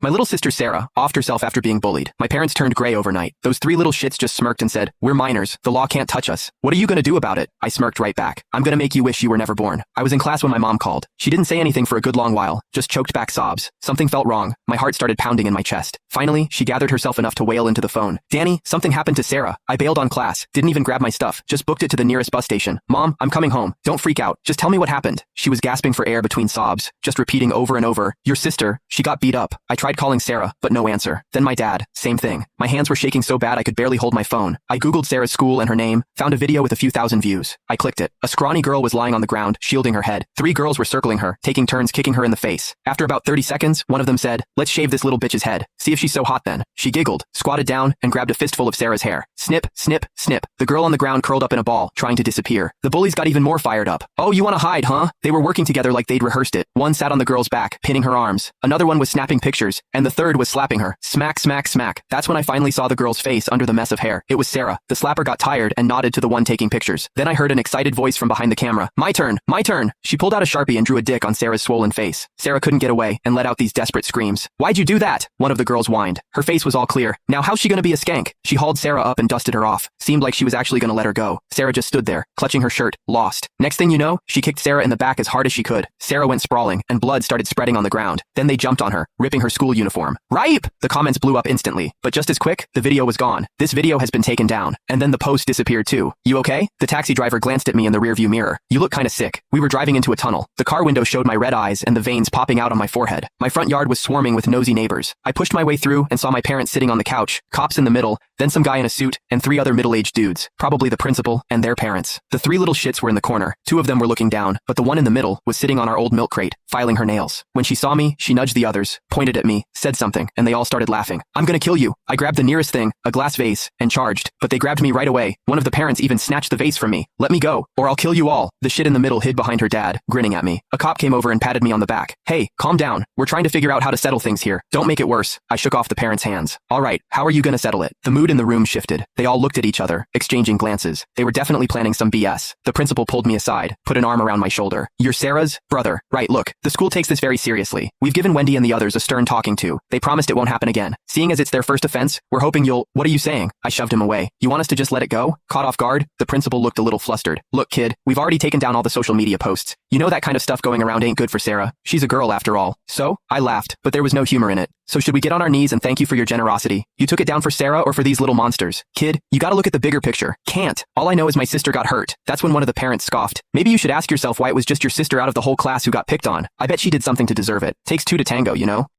My little sister Sarah offed herself after being bullied. My parents turned gray overnight. Those three little shits just smirked and said, "We're minors. The law can't touch us. What are you gonna do about it?" I smirked right back. "I'm gonna make you wish you were never born." I was in class when my mom called. She didn't say anything for a good long while, just choked back sobs. Something felt wrong. My heart started pounding in my chest. Finally, she gathered herself enough to wail into the phone. "Danny, something happened to Sarah. I bailed on class. Didn't even grab my stuff. Just booked it to the nearest bus station. Mom, I'm coming home. Don't freak out. Just tell me what happened." She was gasping for air between sobs, just repeating over and over, "Your sister, she got beat up." I tried calling Sarah, but no answer. Then my dad, same thing. My hands were shaking so bad I could barely hold my phone. I googled Sarah's school and her name, found a video with a few thousand views. I clicked it. A scrawny girl was lying on the ground, shielding her head. Three girls were circling her, taking turns kicking her in the face. After about 30 seconds, one of them said, "Let's shave this little bitch's head. See if she's so hot then." She giggled, squatted down, and grabbed a fistful of Sarah's hair. Snip, snip, snip. The girl on the ground curled up in a ball, trying to disappear. The bullies got even more fired up. "Oh, you wanna hide, huh?" They were working together like they'd rehearsed it. One sat on the girl's back, pinning her arms. Another one was snapping pictures, and the third was slapping her. Smack, smack, smack. That's when I finally saw the girl's face under the mess of hair. It was Sarah. The slapper got tired and nodded to the one taking pictures. Then I heard an excited voice from behind the camera. "My turn, my turn." She pulled out a Sharpie and drew a dick on Sarah's swollen face. Sarah couldn't get away and let out these desperate screams. "Why'd you do that?" One of the girls whined. Her face was all clear. "Now how's she gonna be a skank?" She hauled Sarah up and dusted her off. Seemed like she was actually gonna let her go. Sarah just stood there, clutching her shirt, lost. Next thing you know, she kicked Sarah in the back as hard as she could. Sarah went sprawling, and blood started spreading on the ground. Then they jumped on her, ripping her school uniform. "Ripe!" The comments blew up instantly. But just as quick, the video was gone. "This video has been taken down." And then the post disappeared too. "You okay?" The taxi driver glanced at me in the rearview mirror. "You look kinda sick." We were driving into a tunnel. The car window showed my red eyes and the veins popping out on my forehead. My front yard was swarming with nosy neighbors. I pushed my way through and saw my parents sitting on the couch, cops in the middle, then some guy in a suit, and three other middle-aged dudes, probably the principal and their parents. The three little shits were in the corner. Two of them were looking down, but the one in the middle was sitting on our old milk crate, filing her nails. When she saw me, she nudged the others, pointed at me, said something, and they all started laughing. "I'm gonna kill you." I grabbed the nearest thing, a glass vase, and charged, but they grabbed me right away. One of the parents even snatched the vase from me. "Let me go, or I'll kill you all." The shit in the middle hid behind her dad, grinning at me. A cop came over and patted me on the back. "Hey, calm down. We're trying to figure out how to settle things here. Don't make it worse." I shook off the parents' hands. "All right, how are you gonna settle it?" The mood in the room shifted. They all looked at each other, exchanging glances. They were definitely planning some BS. The principal pulled me aside, put an arm around my shoulder. "You're Sarah's brother, right? Look, the school takes this very seriously. We've given Wendy and the others a stern talking to. They promised it won't happen again. Seeing as it's their first offense, we're hoping you'll—" "What are you saying?" I shoved him away. "You want us to just let it go?" Caught off guard, the principal looked a little flustered. "Look, kid, we've already taken down all the social media posts. You know that kind of stuff going around ain't good for Sarah. She's a girl after all." "So?" I laughed, but there was no humor in it. "So should we get on our knees and thank you for your generosity? You took it down for Sarah or for these little monsters? Kid, you gotta look at the bigger picture." "Can't. All I know is my sister got hurt." That's when one of the parents scoffed. "Maybe you should ask yourself why it was just your sister out of the whole class who got picked on. I bet she did something to deserve it. Takes two to tango, you know?"